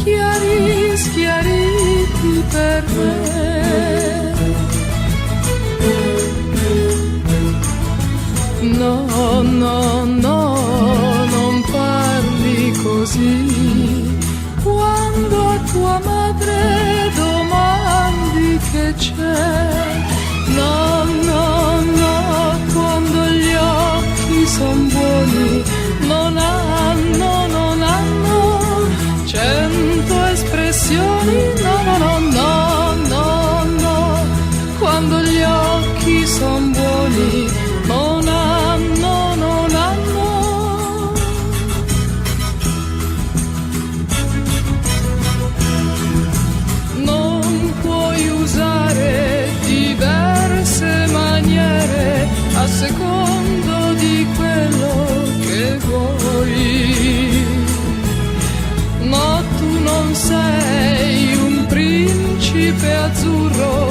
chiari, schiariti per me. No, no, no, non parli così. Quando a tua madre domandi che c'è, no, no, no, quando gli occhi son buoni, non hanno 100 espressioni, no, no, no, no, no, no, quando gli occhi son buoni, non hanno. Non puoi usare diverse maniere a secondo di quello che vuoi. No, tu non sei un principe azzurro